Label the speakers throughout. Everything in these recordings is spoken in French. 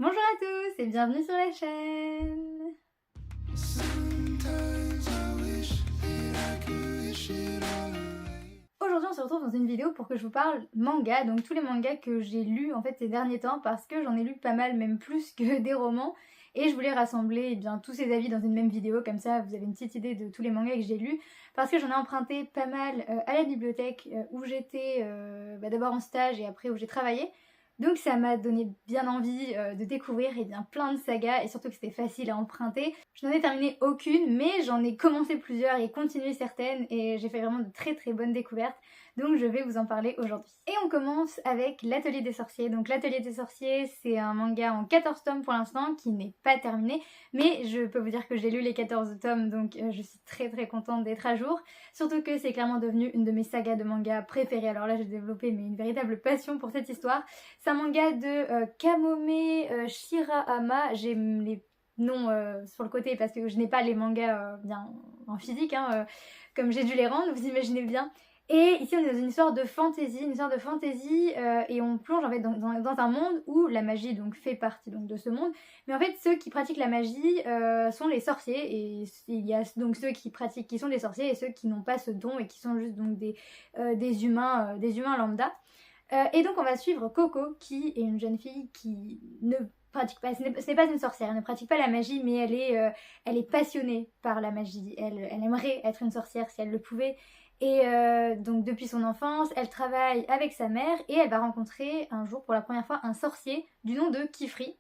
Speaker 1: Bonjour à tous et bienvenue sur la chaîne. Aujourd'hui on se retrouve dans une vidéo pour que je vous parle manga, donc tous les mangas que j'ai lus en fait ces derniers temps parce que j'en ai lu pas mal, même plus que des romans, et je voulais rassembler tous ces avis dans une même vidéo, comme ça vous avez une petite idée de tous les mangas que j'ai lus, parce que j'en ai emprunté pas mal à la bibliothèque où j'étais d'abord en stage et après où j'ai travaillé. Donc ça m'a donné bien envie de découvrir plein de sagas et surtout que c'était facile à emprunter. Je n'en ai terminé aucune mais j'en ai commencé plusieurs et continué certaines et j'ai fait vraiment de très très bonnes découvertes. Donc je vais vous en parler aujourd'hui. Et on commence avec l'Atelier des Sorciers. Donc l'Atelier des Sorciers c'est un manga en 14 tomes pour l'instant qui n'est pas terminé, mais je peux vous dire que j'ai lu les 14 tomes donc je suis très très contente d'être à jour. Surtout que c'est clairement devenu une de mes sagas de manga préférées. Alors là j'ai développé une véritable passion pour cette histoire. C'est un manga de Kamome Shirahama. J'ai les noms sur le côté parce que je n'ai pas les mangas bien en physique, comme j'ai dû les rendre, vous imaginez bien. Et ici on est dans une histoire de fantasy, et on plonge en fait dans un monde où la magie donc fait partie donc de ce monde. Mais en fait ceux qui pratiquent la magie sont les sorciers, et il y a donc ceux qui pratiquent qui sont des sorciers et ceux qui n'ont pas ce don et qui sont juste donc des humains lambda. Et donc on va suivre Coco qui est une jeune fille qui ne pratique pas, ce n'est pas une sorcière, elle ne pratique pas la magie, mais elle est passionnée par la magie, elle aimerait être une sorcière si elle le pouvait. Et donc depuis son enfance, elle travaille avec sa mère et elle va rencontrer un jour pour la première fois un sorcier du nom de Kifri.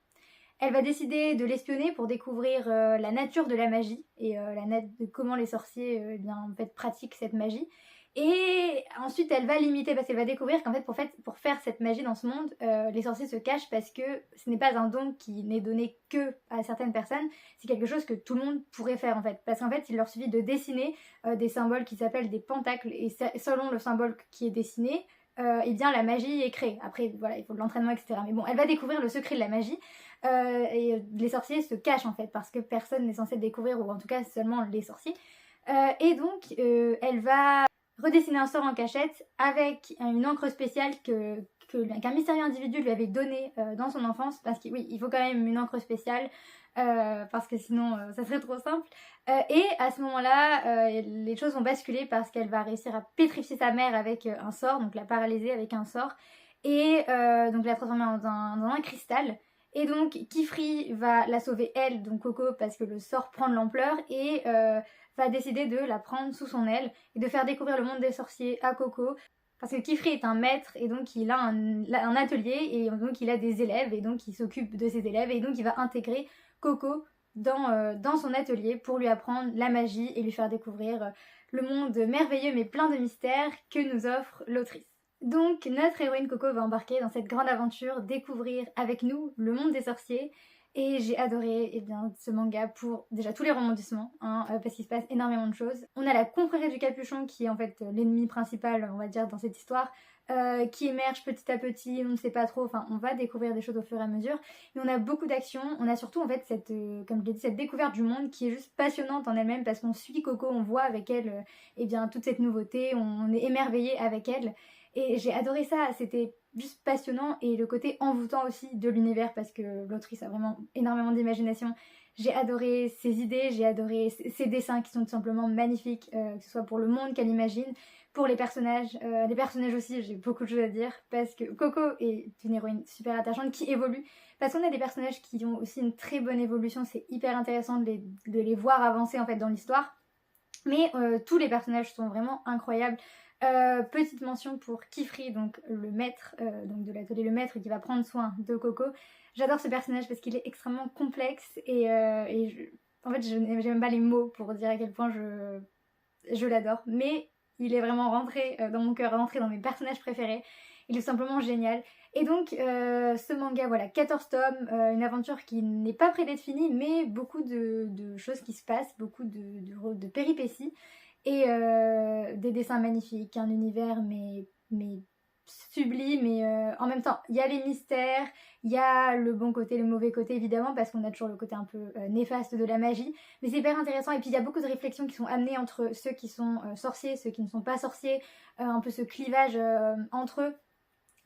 Speaker 1: Elle va décider de l'espionner pour découvrir la nature de la magie et de comment les sorciers en fait, pratiquent cette magie. Et ensuite elle va l'imiter parce qu'elle va découvrir qu'en fait pour faire cette magie dans ce monde, les sorciers se cachent parce que ce n'est pas un don qui n'est donné que à certaines personnes, c'est quelque chose que tout le monde pourrait faire en fait. Parce qu'en fait il leur suffit de dessiner des symboles qui s'appellent des pentacles et selon le symbole qui est dessiné, et bien la magie est créée. Après voilà, il faut de l'entraînement etc. Mais bon, elle va découvrir le secret de la magie et les sorciers se cachent en fait parce que personne n'est censé le découvrir, ou en tout cas seulement les sorciers. Et donc elle va redessiner un sort en cachette avec une encre spéciale qu'un mystérieux individu lui avait donnée dans son enfance, parce que oui, il faut quand même une encre spéciale parce que sinon ça serait trop simple. Et à ce moment-là, les choses vont basculer parce qu'elle va réussir à pétrifier sa mère avec un sort, donc la paralyser avec un sort, et donc la transformer dans un cristal. Et donc Kifri va la sauver elle, donc Coco, parce que le sort prend de l'ampleur, et va décider de la prendre sous son aile et de faire découvrir le monde des sorciers à Coco. Parce que Kifri est un maître et donc il a un atelier et donc il a des élèves et donc il s'occupe de ses élèves et donc il va intégrer Coco dans son atelier pour lui apprendre la magie et lui faire découvrir le monde merveilleux mais plein de mystères que nous offre l'autrice. Donc notre héroïne Coco va embarquer dans cette grande aventure, découvrir avec nous le monde des sorciers. Et j'ai adoré ce manga pour déjà tous les rebondissements, parce qu'il se passe énormément de choses. On a la confrérie du capuchon qui est en fait l'ennemi principal, on va dire, dans cette histoire, qui émerge petit à petit, on ne sait pas trop, enfin on va découvrir des choses au fur et à mesure. Et on a beaucoup d'action, on a surtout en fait comme je l'ai dit, cette découverte du monde qui est juste passionnante en elle-même, parce qu'on suit Coco, on voit avec elle toute cette nouveauté, on est émerveillé avec elle. Et j'ai adoré ça, c'était juste passionnant, et le côté envoûtant aussi de l'univers parce que l'autrice a vraiment énormément d'imagination. J'ai adoré ses idées, j'ai adoré ses dessins qui sont tout simplement magnifiques, que ce soit pour le monde qu'elle imagine, pour les personnages aussi, j'ai beaucoup de choses à dire parce que Coco est une héroïne super attachante qui évolue, parce qu'on a des personnages qui ont aussi une très bonne évolution, c'est hyper intéressant de les voir avancer en fait dans l'histoire. Mais tous les personnages sont vraiment incroyables. Petite mention pour Kifri, donc le maître donc de l'atelier, le maître qui va prendre soin de Coco. J'adore ce personnage parce qu'il est extrêmement complexe en fait j'ai même pas les mots pour dire à quel point je l'adore. Mais il est vraiment rentré dans mon cœur, rentré dans mes personnages préférés. Il est simplement génial. Et donc ce manga, voilà, 14 tomes, une aventure qui n'est pas près d'être finie, mais beaucoup de choses qui se passent, beaucoup de péripéties, et des dessins magnifiques, un univers mais sublime, et en même temps il y a les mystères, il y a le bon côté, le mauvais côté évidemment, parce qu'on a toujours le côté un peu néfaste de la magie, mais c'est hyper intéressant. Et puis il y a beaucoup de réflexions qui sont amenées entre ceux qui sont sorciers, ceux qui ne sont pas sorciers, un peu ce clivage entre eux.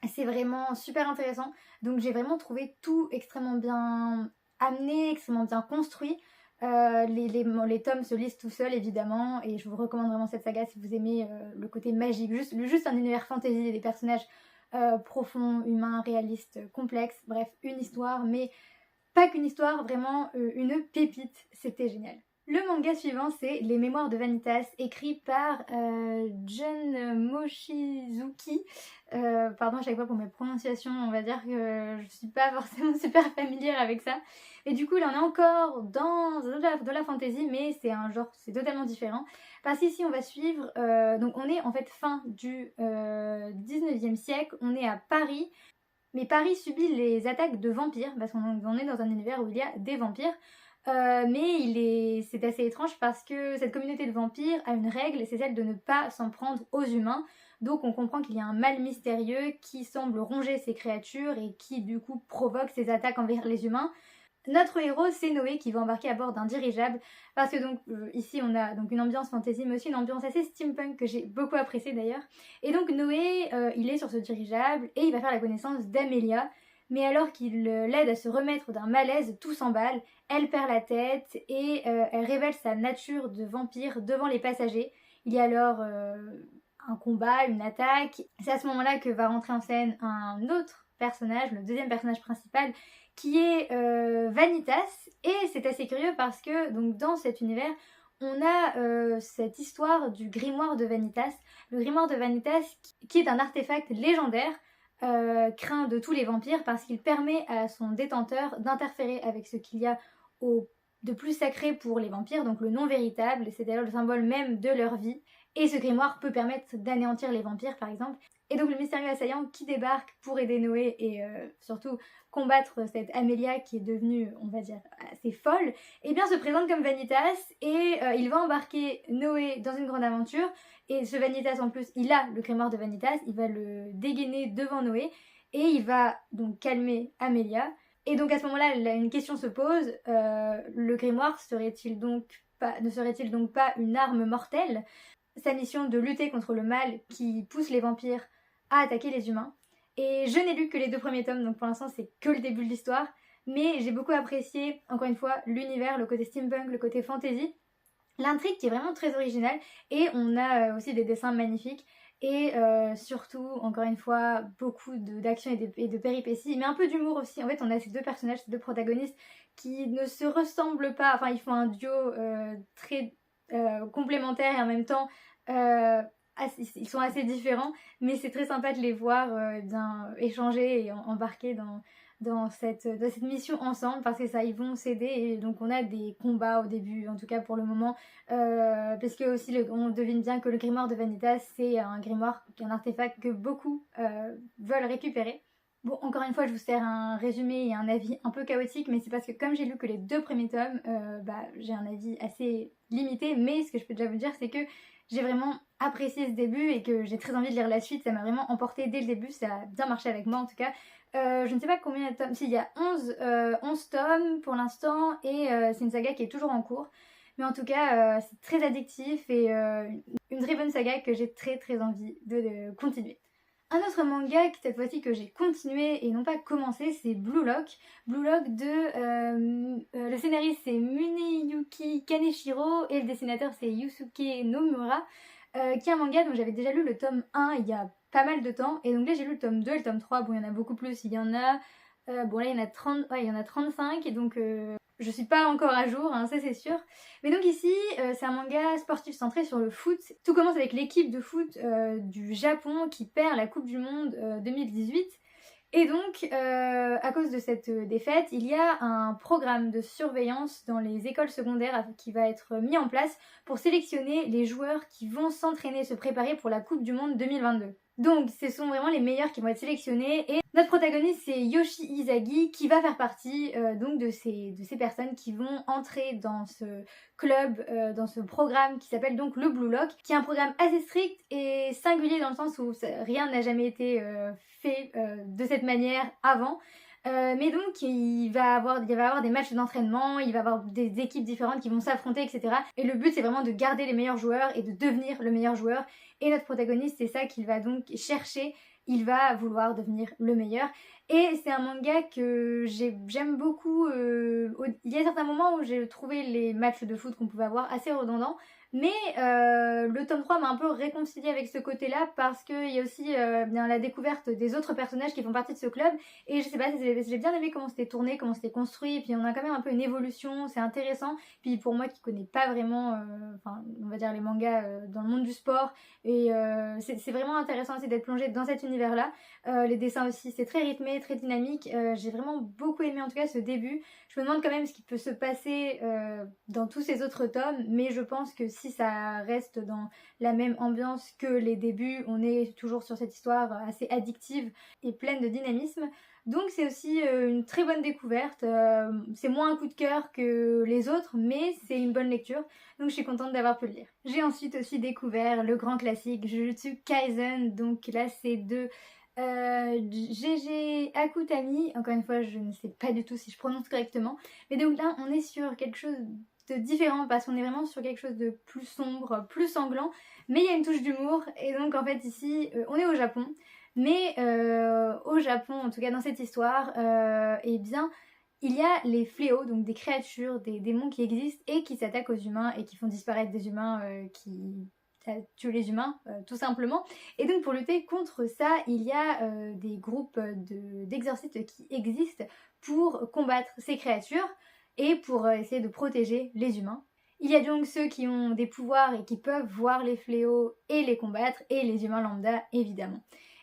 Speaker 1: C'est vraiment super intéressant. Donc j'ai vraiment trouvé tout extrêmement bien amené, extrêmement bien construit. Les tomes se lisent tout seuls évidemment et je vous recommande vraiment cette saga si vous aimez le côté magique, juste un univers fantasy et des personnages profonds, humains, réalistes, complexes, bref, une histoire, mais pas qu'une histoire, vraiment une pépite, c'était génial. Le manga suivant, c'est Les Mémoires de Vanitas, écrit par Jun Mochizuki. Pardon à chaque fois pour mes prononciations, on va dire que je suis pas forcément super familière avec ça. Et du coup, là, on est encore dans de la fantasy, mais c'est un genre, c'est totalement différent. Parce qu'ici, on va suivre, donc on est en fait fin du 19e siècle, on est à Paris. Mais Paris subit les attaques de vampires, parce qu'on est dans un univers où il y a des vampires. Mais c'est assez étrange parce que cette communauté de vampires a une règle, c'est celle de ne pas s'en prendre aux humains. Donc on comprend qu'il y a un mal mystérieux qui semble ronger ces créatures et qui du coup provoque ces attaques envers les humains. Notre héros, c'est Noé qui va embarquer à bord d'un dirigeable parce que donc ici on a donc une ambiance fantasy mais aussi une ambiance assez steampunk que j'ai beaucoup appréciée d'ailleurs. Et donc Noé, il est sur ce dirigeable et il va faire la connaissance d'Amélia. Mais alors qu'il l'aide à se remettre d'un malaise, tout s'emballe, elle perd la tête et elle révèle sa nature de vampire devant les passagers. Il y a alors un combat, une attaque. C'est à ce moment-là que va rentrer en scène un autre personnage, le deuxième personnage principal, qui est Vanitas. Et c'est assez curieux parce que donc, dans cet univers, on a cette histoire du grimoire de Vanitas. Le grimoire de Vanitas qui est un artefact légendaire craint de tous les vampires parce qu'il permet à son détenteur d'interférer avec ce qu'il y a de plus sacré pour les vampires, donc le non véritable, c'est d'ailleurs le symbole même de leur vie. Et ce grimoire peut permettre d'anéantir les vampires par exemple. Et donc le mystérieux assaillant qui débarque pour aider Noé et surtout combattre cette Amélia qui est devenue, on va dire, assez folle, et bien se présente comme Vanitas et il va embarquer Noé dans une grande aventure. Et ce Vanitas en plus, il a le grimoire de Vanitas, il va le dégainer devant Noé et il va donc calmer Amélia. Et donc à ce moment-là, une question se pose, le grimoire ne serait-il donc pas une arme mortelle? Sa mission de lutter contre le mal qui pousse les vampires à attaquer les humains. Et je n'ai lu que les 2 premiers tomes, donc pour l'instant c'est que le début de l'histoire, mais j'ai beaucoup apprécié, encore une fois, l'univers, le côté steampunk, le côté fantasy, l'intrigue qui est vraiment très originale, et on a aussi des dessins magnifiques, et surtout, encore une fois, beaucoup d'action et de péripéties, mais un peu d'humour aussi. En fait, on a ces 2 personnages, ces 2 protagonistes qui ne se ressemblent pas, enfin ils font un duo très complémentaire et en même temps ils sont assez différents, mais c'est très sympa de les voir bien échanger et embarquer dans cette mission ensemble parce que ça, ils vont s'aider et donc on a des combats au début, en tout cas pour le moment, parce que aussi on devine bien que le grimoire de Vanitas c'est un grimoire, un artefact que beaucoup veulent récupérer. Bon, encore une fois, je vous sers un résumé et un avis un peu chaotique, mais c'est parce que comme j'ai lu que les 2 premiers tomes, j'ai un avis assez limité, mais ce que je peux déjà vous dire, c'est que j'ai vraiment apprécié ce début et que j'ai très envie de lire la suite. Ça m'a vraiment emporté dès le début, ça a bien marché avec moi en tout cas. Je ne sais pas combien de tomes, si, il y a 11 tomes pour l'instant et c'est une saga qui est toujours en cours. Mais en tout cas, c'est très addictif et une très bonne saga que j'ai très très envie de continuer. Un autre manga, cette fois-ci que j'ai continué et non pas commencé, c'est Blue Lock. Blue Lock le scénariste c'est Muneyuki Kaneshiro et le dessinateur c'est Yusuke Nomura, qui est un manga dont j'avais déjà lu le tome 1 il y a pas mal de temps. Et donc là j'ai lu le tome 2 et le tome 3, bon il y en a beaucoup plus, il y en a... bon là il y en a 30, ouais, il y en a 35 et donc je suis pas encore à jour, hein, ça c'est sûr. Mais donc ici, c'est un manga sportif centré sur le foot. Tout commence avec l'équipe de foot du Japon qui perd la Coupe du Monde 2018. Et donc, à cause de cette défaite, il y a un programme de surveillance dans les écoles secondaires qui va être mis en place pour sélectionner les joueurs qui vont s'entraîner, se préparer pour la Coupe du Monde 2022. Donc, ce sont vraiment les meilleurs qui vont être sélectionnés. Et notre protagoniste, c'est Yoshi Izagi, qui va faire partie donc de ces personnes qui vont entrer dans ce club, dans ce programme qui s'appelle donc le Blue Lock, qui est un programme assez strict et singulier dans le sens où rien n'a jamais été fait de cette manière avant. Mais donc il va y avoir des matchs d'entraînement, il va y avoir des équipes différentes qui vont s'affronter, etc. Et le but c'est vraiment de garder les meilleurs joueurs et de devenir le meilleur joueur. Et notre protagoniste c'est ça qu'il va donc chercher il va vouloir devenir le meilleur. Et c'est un manga que j'aime beaucoup. Il y a certains moments où j'ai trouvé les matchs de foot qu'on pouvait avoir assez redondants, mais le tome 3 m'a un peu réconciliée avec ce côté-là parce qu'il y a aussi bien la découverte des autres personnages qui font partie de ce club. Et je sais pas, j'ai bien aimé comment c'était tourné, comment c'était construit, et puis on a quand même un peu une évolution, c'est intéressant. Puis pour moi qui connais pas vraiment, enfin on va dire les mangas dans le monde du sport, et c'est vraiment intéressant aussi d'être plongé dans cet univers-là. Les dessins aussi, c'est très rythmé, très dynamique. J'ai vraiment beaucoup aimé en tout cas ce début. Je me demande quand même ce qui peut se passer dans tous ces autres tomes, mais je pense que si ça reste dans la même ambiance que les débuts, on est toujours sur cette histoire assez addictive et pleine de dynamisme. Donc c'est aussi une très bonne découverte. C'est moins un coup de cœur que les autres, mais c'est une bonne lecture. Donc je suis contente d'avoir pu le lire. J'ai ensuite aussi découvert le grand classique Jujutsu Kaisen. Donc là c'est de GG Akutami. Encore une fois, je ne sais pas du tout si je prononce correctement. Mais donc là, on est sur quelque chose de différent parce qu'on est vraiment sur quelque chose de plus sombre, plus sanglant. Mais il y a une touche d'humour. Et donc en fait ici, on est au Japon. Mais au Japon, en tout cas dans cette histoire, eh bien, il y a les fléaux, donc des créatures, des démons qui existent et qui s'attaquent aux humains et qui font disparaître des humains qui tuent les humains, tout simplement. Et donc pour lutter contre ça, il y a des groupes d'exorcistes qui existent pour combattre ces créatures et pour essayer de protéger les humains. Il y a donc ceux qui ont des pouvoirs et qui peuvent voir les fléaux et les combattre, et les humains lambda évidemment.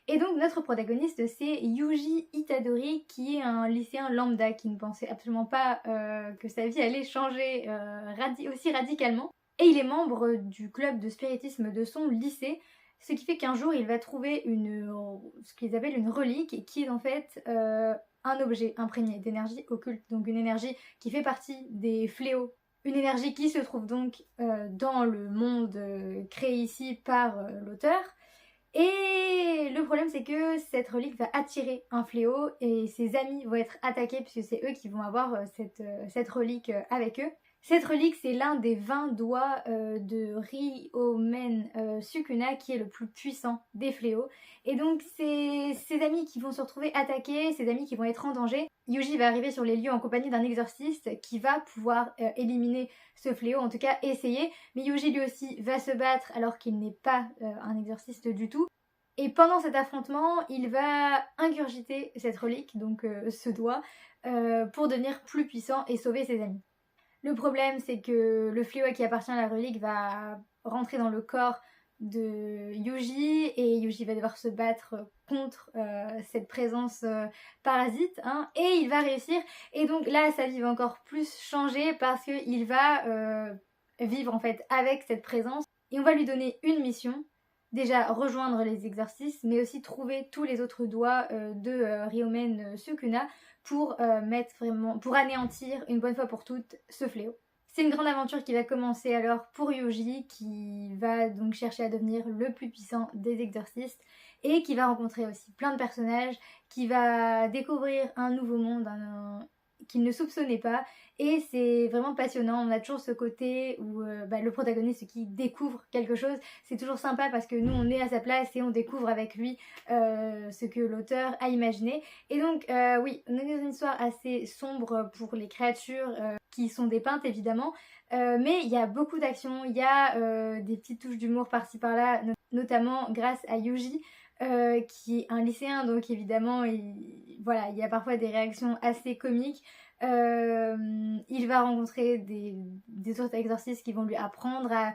Speaker 1: Et donc notre protagoniste c'est Yuji Itadori, qui est un lycéen lambda qui ne pensait absolument pas que sa vie allait changer aussi radicalement. Et il est membre du club de spiritisme de son lycée, ce qui fait qu'un jour il va trouver ce qu'ils appellent une relique, qui est en fait un objet imprégné d'énergie occulte, donc une énergie qui fait partie des fléaux. Une énergie qui se trouve donc dans le monde créé ici par l'auteur. Et le problème c'est que cette relique va attirer un fléau et ses amis vont être attaqués puisque c'est eux qui vont avoir cette relique avec eux. Cette relique c'est l'un des 20 doigts de Ryomen Sukuna, qui est le plus puissant des fléaux. Et donc c'est ses amis qui vont se retrouver attaqués, ses amis qui vont être en danger. Yuji va arriver sur les lieux en compagnie d'un exorciste qui va pouvoir éliminer ce fléau, en tout cas essayer. Mais Yuji lui aussi va se battre alors qu'il n'est pas un exorciste du tout. Et pendant cet affrontement, il va ingurgiter cette relique, donc ce doigt, pour devenir plus puissant et sauver ses amis. Le problème, c'est que le fléau qui appartient à la relique va rentrer dans le corps de Yuji, et Yuji va devoir se battre contre cette présence parasite, hein, et il va réussir. Et donc là, sa vie va encore plus changer parce qu'il va vivre en fait avec cette présence, et on va lui donner une mission. Déjà rejoindre les exorcistes, mais aussi trouver tous les autres doigts de Ryomen Sukuna pour anéantir une bonne fois pour toutes ce fléau. C'est une grande aventure qui va commencer alors pour Yuji, qui va donc chercher à devenir le plus puissant des exorcistes et qui va rencontrer aussi plein de personnages, qui va découvrir un nouveau monde qu'il ne soupçonnait pas, et c'est vraiment passionnant. On a toujours ce côté où le protagoniste qui découvre quelque chose, c'est toujours sympa parce que nous on est à sa place et on découvre avec lui ce que l'auteur a imaginé. Et donc oui, on est dans une histoire assez sombre pour les créatures qui sont dépeintes évidemment, mais il y a beaucoup d'action, il y a des petites touches d'humour par-ci par-là, notamment grâce à Yuji, qui est un lycéen, donc évidemment il y a parfois des réactions assez comiques. Il va rencontrer des autres exorcistes qui vont lui apprendre à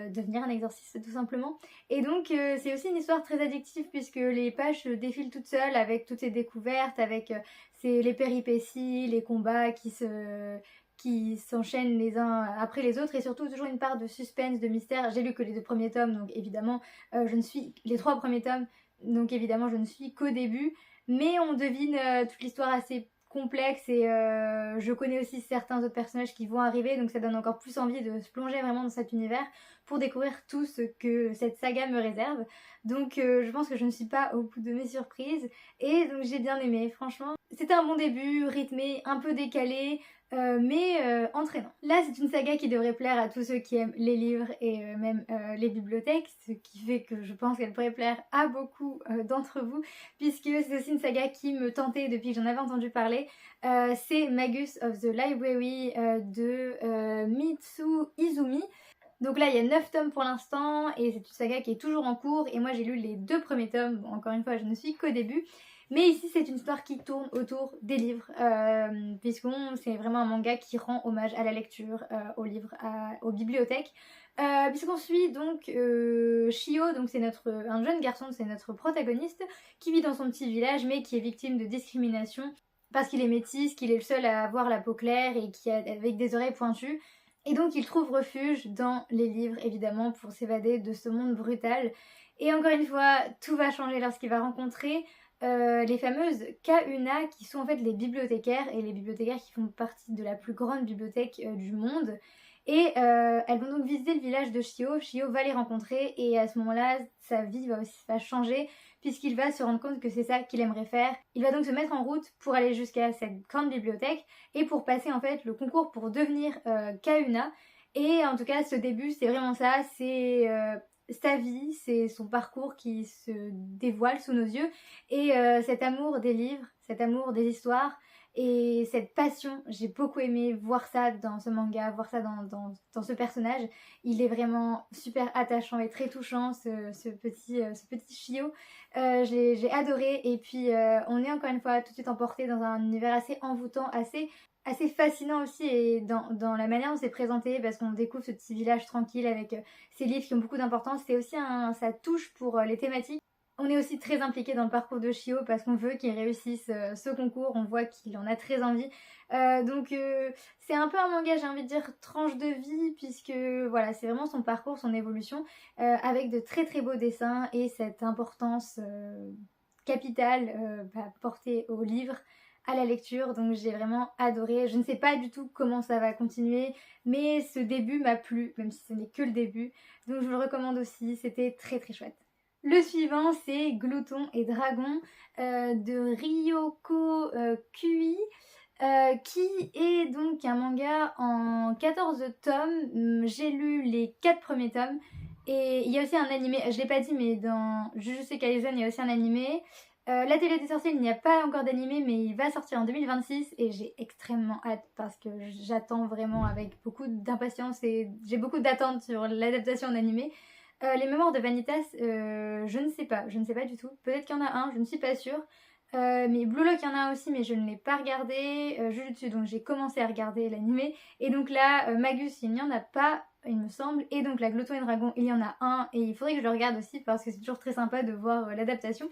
Speaker 1: devenir un exorciste tout simplement. Et donc c'est aussi une histoire très addictive puisque les pages défilent toutes seules avec toutes ces découvertes, avec les péripéties, les combats qui s'enchaînent les uns après les autres, et surtout toujours une part de suspense, de mystère. J'ai lu que les 2 premiers tomes, donc évidemment les 3 premiers tomes, donc évidemment je ne suis qu'au début, mais on devine toute l'histoire assez complexe, et je connais aussi certains autres personnages qui vont arriver, donc ça donne encore plus envie de se plonger vraiment dans cet univers pour découvrir tout ce que cette saga me réserve. Donc je pense que je ne suis pas au bout de mes surprises et donc j'ai bien aimé, franchement. C'était un bon début, rythmé, un peu décalé, mais entraînant. Là, c'est une saga qui devrait plaire à tous ceux qui aiment les livres et même les bibliothèques, ce qui fait que je pense qu'elle pourrait plaire à beaucoup d'entre vous, puisque c'est aussi une saga qui me tentait depuis que j'en avais entendu parler. C'est Magus of the Library de Mitsu Izumi. Donc là, il y a 9 tomes pour l'instant et c'est une saga qui est toujours en cours et moi j'ai lu les 2 premiers tomes. Bon, encore une fois, je ne suis qu'au début. Mais ici, c'est une histoire qui tourne autour des livres, puisqu'on c'est vraiment un manga qui rend hommage à la lecture, aux livres, aux bibliothèques. Puisqu'on suit donc Shio, donc c'est un jeune garçon, c'est notre protagoniste, qui vit dans son petit village mais qui est victime de discrimination parce qu'il est métis, qu'il est le seul à avoir la peau claire et qui a avec des oreilles pointues. Et donc il trouve refuge dans les livres, évidemment, pour s'évader de ce monde brutal. Et encore une fois, tout va changer lorsqu'il va rencontrer les fameuses Kahuna, qui sont en fait les bibliothécaires, et les bibliothécaires qui font partie de la plus grande bibliothèque du monde. Et elles vont donc visiter le village de Shio. Shio va les rencontrer et à ce moment-là, sa vie va changer puisqu'il va se rendre compte que c'est ça qu'il aimerait faire. Il va donc se mettre en route pour aller jusqu'à cette grande bibliothèque et pour passer en fait le concours pour devenir Kahuna. Et en tout cas, ce début, c'est vraiment ça, c'est sa vie, c'est son parcours qui se dévoile sous nos yeux et cet amour des livres, cet amour des histoires et cette passion. J'ai beaucoup aimé voir ça dans ce manga, voir ça dans ce personnage. Il est vraiment super attachant et très touchant, ce petit Shio. J'ai adoré et puis on est encore une fois tout de suite emporté dans un univers assez envoûtant, assez fascinant aussi et dans la manière dont c'est présenté parce qu'on découvre ce petit village tranquille avec ces livres qui ont beaucoup d'importance. C'est aussi ça touche pour les thématiques. On est aussi très impliqué dans le parcours de Shio parce qu'on veut qu'il réussisse ce concours, on voit qu'il en a très envie. Donc c'est un peu un manga, j'ai envie de dire, tranche de vie puisque voilà, c'est vraiment son parcours, son évolution avec de très très beaux dessins et cette importance capitale portée au livre, à la lecture, donc j'ai vraiment adoré. Je ne sais pas du tout comment ça va continuer, mais ce début m'a plu, même si ce n'est que le début, donc je vous le recommande aussi, c'était très très chouette. Le suivant, c'est Glouton et Dragon de Ryoko Kui, qui est donc un manga en 14 tomes. J'ai lu les 4 premiers tomes, et il y a aussi un animé, je l'ai pas dit, mais dans Jujutsu Kaisen, il y a aussi un animé. La télé des sorciers, il n'y a pas encore d'animé, mais il va sortir en 2026 et j'ai extrêmement hâte parce que j'attends vraiment avec beaucoup d'impatience et j'ai beaucoup d'attentes sur l'adaptation en animé. Les mémoires de Vanitas, je ne sais pas du tout. Peut-être qu'il y en a un, je ne suis pas sûre. Mais Blue Lock, il y en a aussi, mais je ne l'ai pas regardé. Jujutsu, donc j'ai commencé à regarder l'animé. Et donc là, Magus, il n'y en a pas, il me semble. Et donc la Glouton et Dragon, il y en a un. Et il faudrait que je le regarde aussi parce que c'est toujours très sympa de voir l'adaptation.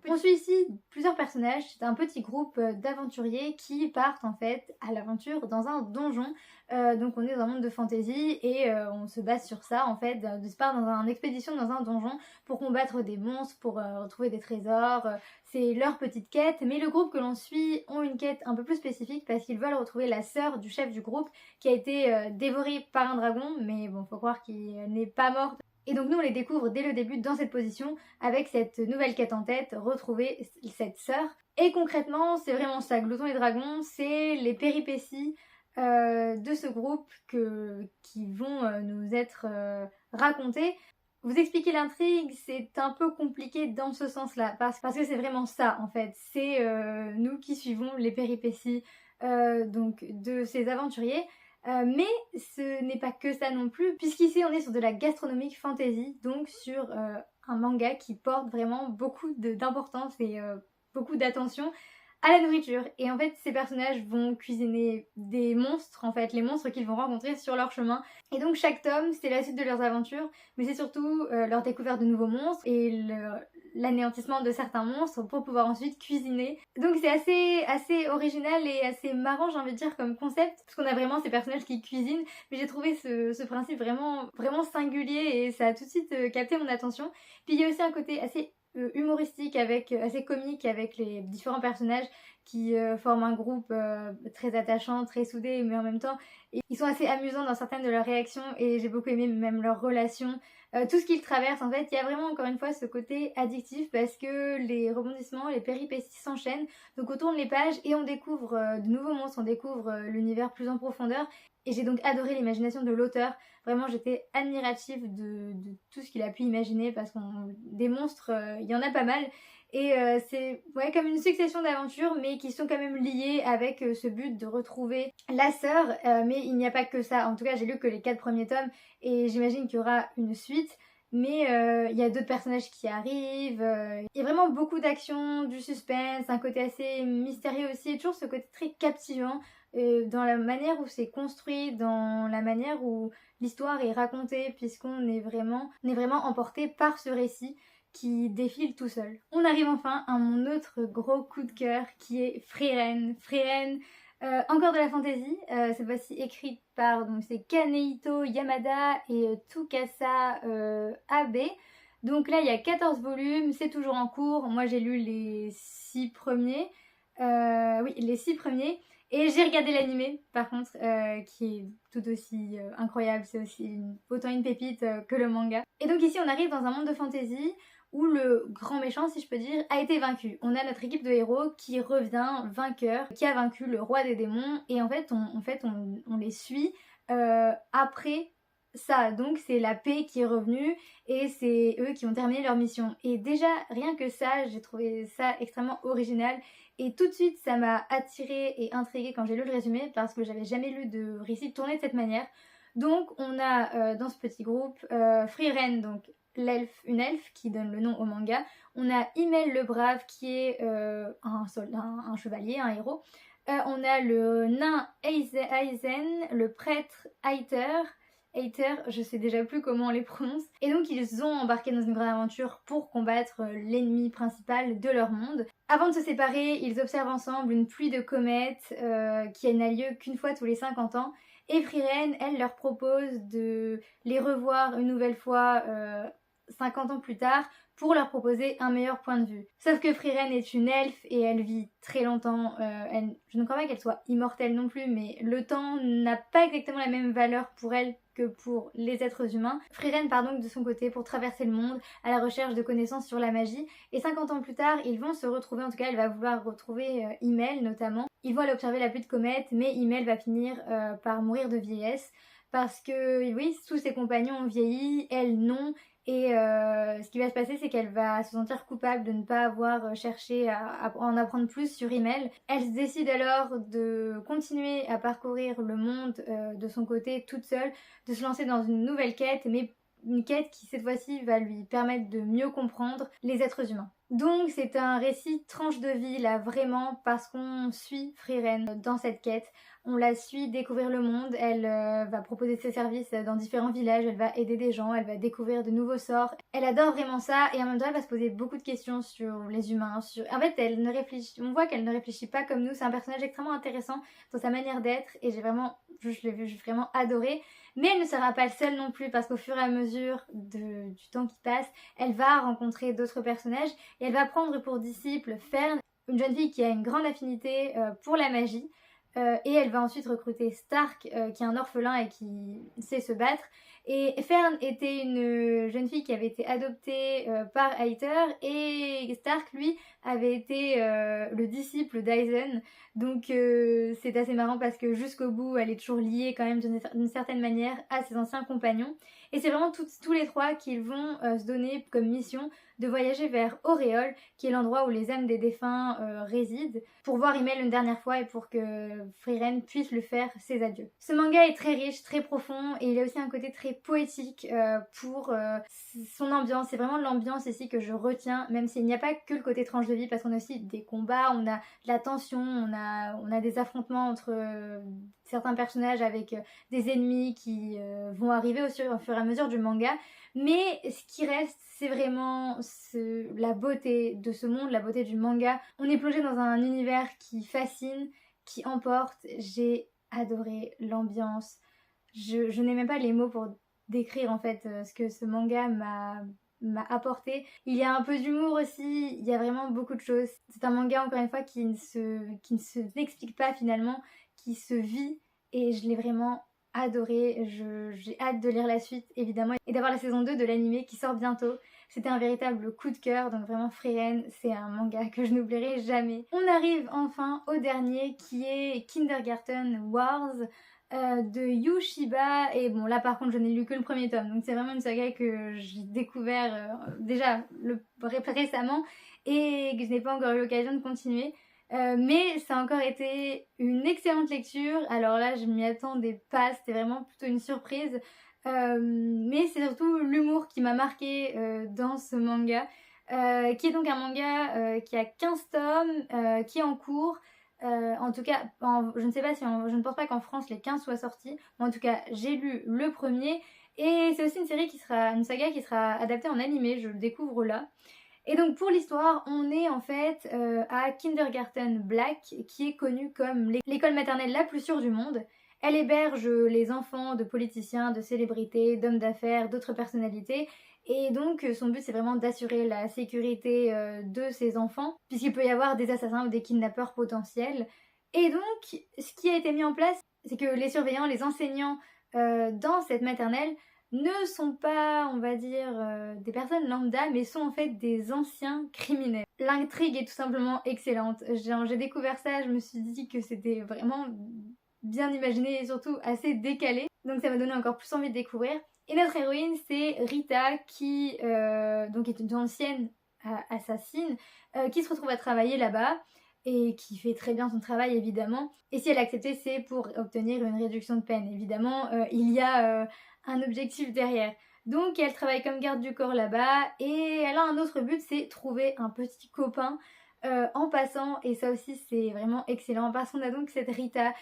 Speaker 1: On suit ici plusieurs personnages, c'est un petit groupe d'aventuriers qui partent en fait à l'aventure dans un donjon. Donc on est dans un monde de fantasy et on se base sur ça en fait, de se part dans une expédition dans un donjon pour combattre des monstres, pour retrouver des trésors. C'est leur petite quête, mais le groupe que l'on suit ont une quête un peu plus spécifique parce qu'ils veulent retrouver la sœur du chef du groupe qui a été dévorée par un dragon, mais bon, faut croire qu'il n'est pas mort. Et donc nous on les découvre dès le début dans cette position avec cette nouvelle quête en tête, retrouver cette sœur. Et concrètement c'est vraiment ça, Glouton et Dragon, c'est les péripéties de ce groupe qui vont nous être racontées. Vous expliquer l'intrigue, c'est un peu compliqué dans ce sens-là, parce que c'est vraiment ça en fait, c'est nous qui suivons les péripéties donc de ces aventuriers. Mais ce n'est pas que ça non plus, puisqu'ici on est sur de la gastronomique fantasy, donc sur un manga qui porte vraiment beaucoup d'importance et beaucoup d'attention à la nourriture. Et en fait ces personnages vont cuisiner des monstres, en fait les monstres qu'ils vont rencontrer sur leur chemin. Et donc chaque tome c'est la suite de leurs aventures, mais c'est surtout leur découverte de nouveaux monstres et l'anéantissement de certains monstres pour pouvoir ensuite cuisiner. Donc c'est assez original et assez marrant, j'ai envie de dire, comme concept, parce qu'on a vraiment ces personnages qui cuisinent, mais j'ai trouvé ce principe vraiment singulier et ça a tout de suite capté mon attention. Puis il y a aussi un côté assez humoristique, assez comique avec les différents personnages qui forment un groupe très attachant, très soudé, mais en même temps ils sont assez amusants dans certaines de leurs réactions et j'ai beaucoup aimé même leurs relations. Tout ce qu'ils traversent, en fait, il y a vraiment encore une fois ce côté addictif parce que les rebondissements, les péripéties s'enchaînent. Donc on tourne les pages et on découvre de nouveaux monstres, on découvre l'univers plus en profondeur. Et j'ai donc adoré l'imagination de l'auteur. Vraiment, j'étais admirative de tout ce qu'il a pu imaginer parce que des monstres, il y en a pas mal. Et c'est ouais, comme une succession d'aventures, mais qui sont quand même liées avec ce but de retrouver la sœur. Mais il n'y a pas que ça. En tout cas, j'ai lu que les 4 premiers tomes et j'imagine qu'il y aura une suite. Mais il y a d'autres personnages qui arrivent. Il y a vraiment beaucoup d'action, du suspense, un côté assez mystérieux aussi. Et toujours ce côté très captivant dans la manière où c'est construit, dans la manière où l'histoire est racontée, puisqu'on est vraiment emporté par ce récit qui défile tout seul. On arrive enfin à mon autre gros coup de cœur qui est Frieren. Frieren, encore de la fantasy, cette fois-ci écrite par donc c'est Kanehito Yamada et Tsukasa Abe. Donc là il y a 14 volumes, c'est toujours en cours. Moi j'ai lu les 6 premiers. Oui, les 6 premiers. Et j'ai regardé l'animé, par contre, qui est tout aussi incroyable. C'est aussi autant une pépite que le manga. Et donc ici, on arrive dans un monde de fantasy où le grand méchant, si je peux dire, a été vaincu. On a notre équipe de héros qui revient vainqueur, qui a vaincu le roi des démons. Et en fait, on les suit après ça. Donc c'est la paix qui est revenue et c'est eux qui ont terminé leur mission. Et déjà, rien que ça, j'ai trouvé ça extrêmement original. Et tout de suite, ça m'a attirée et intriguée quand j'ai lu le résumé parce que j'avais jamais lu de récit tourné de cette manière. Donc, on a dans ce petit groupe Frieren, donc une elfe qui donne le nom au manga. On a Himmel le Brave qui est un soldat, un chevalier, un héros. On a le nain Aizen, le prêtre Aiter. Aether, je sais déjà plus comment on les prononce. Et donc ils ont embarqué dans une grande aventure pour combattre l'ennemi principal de leur monde. Avant de se séparer, ils observent ensemble une pluie de comètes qui n'a lieu qu'une fois tous les 50 ans. Et Frieren, elle leur propose de les revoir une nouvelle fois 50 ans plus tard pour leur proposer un meilleur point de vue. Sauf que Frieren est une elfe et elle vit très longtemps. Je ne crois pas qu'elle soit immortelle non plus, mais le temps n'a pas exactement la même valeur pour elle que pour les êtres humains. Frieren part donc de son côté pour traverser le monde à la recherche de connaissances sur la magie. Et 50 ans plus tard, ils vont se retrouver, en tout cas elle va vouloir retrouver Himmel notamment. Ils vont aller observer la pluie de comètes, mais Himmel va finir par mourir de vieillesse. Parce que oui, tous ses compagnons ont vieilli, elle non. Et ce qui va se passer, c'est qu'elle va se sentir coupable de ne pas avoir cherché à en apprendre plus sur Himmel. Elle se décide alors de continuer à parcourir le monde de son côté toute seule, de se lancer dans une nouvelle quête, mais une quête qui cette fois-ci va lui permettre de mieux comprendre les êtres humains. Donc c'est un récit tranche de vie là vraiment parce qu'on suit Frieren dans cette quête. On la suit découvrir le monde, elle va proposer ses services dans différents villages, elle va aider des gens, elle va découvrir de nouveaux sorts. Elle adore vraiment ça et en même temps elle va se poser beaucoup de questions sur les humains. En fait, on voit qu'elle ne réfléchit pas comme nous, c'est un personnage extrêmement intéressant dans sa manière d'être et je l'ai vraiment adoré. Mais elle ne sera pas seule non plus parce qu'au fur et à mesure du temps qui passe, elle va rencontrer d'autres personnages et elle va prendre pour disciple Fern, une jeune fille qui a une grande affinité pour la magie. Et elle va ensuite recruter Stark, qui est un orphelin et qui sait se battre. Et Fern était une jeune fille qui avait été adoptée par Aether et Stark, lui, avait été le disciple d'Aizen. Donc c'est assez marrant parce que jusqu'au bout, elle est toujours liée quand même d'une certaine manière à ses anciens compagnons. Et c'est vraiment tous les trois qu'ils vont se donner comme mission de voyager vers Auréole, qui est l'endroit où les âmes des défunts résident, pour voir Himmel une dernière fois et pour que Frieren puisse lui faire ses adieux. Ce manga est très riche, très profond et il a aussi un côté très poétique pour son ambiance. C'est vraiment l'ambiance ici que je retiens, même s'il n'y a pas que le côté tranche de vie, parce qu'on a aussi des combats, on a de la tension, on a des affrontements entre certains personnages avec des ennemis qui vont arriver au fur et à mesure du manga. Mais ce qui reste, c'est vraiment la beauté de ce monde, la beauté du manga. On est plongé dans un univers qui fascine, qui emporte. J'ai adoré l'ambiance. Je n'ai même pas les mots pour décrire en fait ce que ce manga m'a apporté. Il y a un peu d'humour aussi, il y a vraiment beaucoup de choses. C'est un manga encore une fois qui ne n'explique pas finalement, qui se vit et je l'ai vraiment adoré. J'ai hâte de lire la suite évidemment et d'avoir la saison 2 de l'anime qui sort bientôt. C'était un véritable coup de cœur, donc vraiment Frieren, c'est un manga que je n'oublierai jamais. On arrive enfin au dernier qui est Kindergarten Wars de Yu Shiba, et bon là par contre je n'ai lu que le premier tome, donc c'est vraiment une saga que j'ai découvert déjà récemment et que je n'ai pas encore eu l'occasion de continuer. Mais ça a encore été une excellente lecture. Alors là je m'y attendais pas, c'était vraiment plutôt une surprise. Mais c'est surtout l'humour qui m'a marqué dans ce manga, qui est donc un manga qui a 15 tomes, qui est en cours. En tout cas, je ne sais pas si je ne pense pas qu'en France les 15 soient sortis, mais en tout cas j'ai lu le premier et c'est aussi une saga qui sera adaptée en animé, je le découvre là. Et donc pour l'histoire, on est en fait à Kindergarten Black, qui est connue comme l'école maternelle la plus sûre du monde. Elle héberge les enfants de politiciens, de célébrités, d'hommes d'affaires, d'autres personnalités. Et donc son but c'est vraiment d'assurer la sécurité de ses enfants, puisqu'il peut y avoir des assassins ou des kidnappeurs potentiels. Et donc ce qui a été mis en place, c'est que les surveillants, les enseignants dans cette maternelle ne sont pas, on va dire, des personnes lambda, mais sont en fait des anciens criminels. L'intrigue est tout simplement excellente. J'ai découvert ça, je me suis dit que c'était vraiment bien imaginé et surtout assez décalé. Donc ça m'a donné encore plus envie de découvrir. Et notre héroïne, c'est Rita, qui donc est une ancienne assassine, qui se retrouve à travailler là-bas et qui fait très bien son travail évidemment. Et si elle a accepté, c'est pour obtenir une réduction de peine. Évidemment, il y a un objectif derrière. Donc elle travaille comme garde du corps là-bas et elle a un autre but, c'est trouver un petit copain en passant, et ça aussi c'est vraiment excellent parce qu'on a donc cette Rita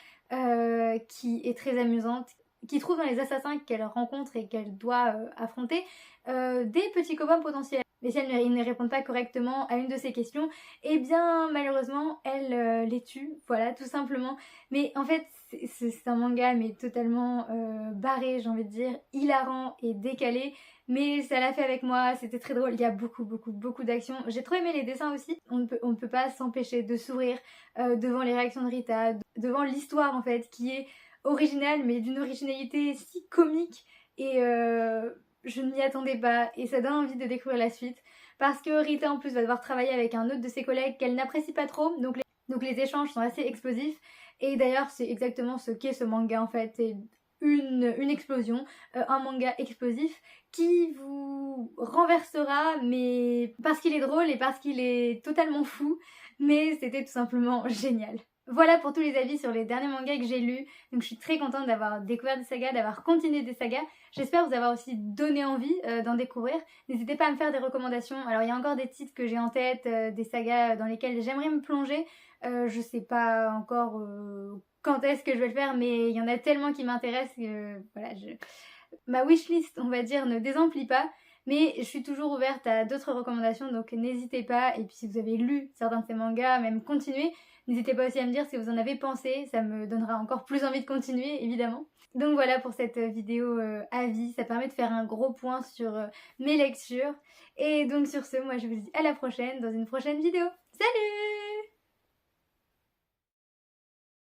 Speaker 1: qui est très amusante, qui trouve dans les assassins qu'elle rencontre et qu'elle doit affronter des petits copains potentiels. Mais si ils ne répondent pas correctement à une de ces questions, eh bien malheureusement elle les tue, voilà tout simplement. Mais en fait c'est un manga mais totalement barré, j'ai envie de dire, hilarant et décalé. Mais ça l'a fait avec moi, c'était très drôle, il y a beaucoup d'action. J'ai trop aimé les dessins aussi, on ne peut pas s'empêcher de sourire devant les réactions de Rita, devant l'histoire en fait qui est originale mais d'une originalité si comique et je ne m'y attendais pas et ça donne envie de découvrir la suite parce que Rita en plus va devoir travailler avec un autre de ses collègues qu'elle n'apprécie pas trop, donc les échanges sont assez explosifs et d'ailleurs c'est exactement ce qu'est ce manga en fait, c'est une explosion, un manga explosif qui vous renversera mais parce qu'il est drôle et parce qu'il est totalement fou, mais c'était tout simplement génial. Voilà pour tous les avis sur les derniers mangas que j'ai lus. Donc je suis très contente d'avoir découvert des sagas, d'avoir continué des sagas. J'espère vous avoir aussi donné envie d'en découvrir. N'hésitez pas à me faire des recommandations. Alors il y a encore des titres que j'ai en tête, des sagas dans lesquelles j'aimerais me plonger. Je sais pas encore quand est-ce que je vais le faire, mais il y en a tellement qui m'intéressent que voilà, ma wishlist, on va dire, ne désemplit pas. Mais je suis toujours ouverte à d'autres recommandations, donc n'hésitez pas. Et puis si vous avez lu certains de ces mangas, même continuez, n'hésitez pas aussi à me dire ce que vous en avez pensé, ça me donnera encore plus envie de continuer évidemment. Donc voilà pour cette vidéo avis, ça permet de faire un gros point sur mes lectures. Et donc sur ce, moi je vous dis à la prochaine dans une prochaine vidéo. Salut!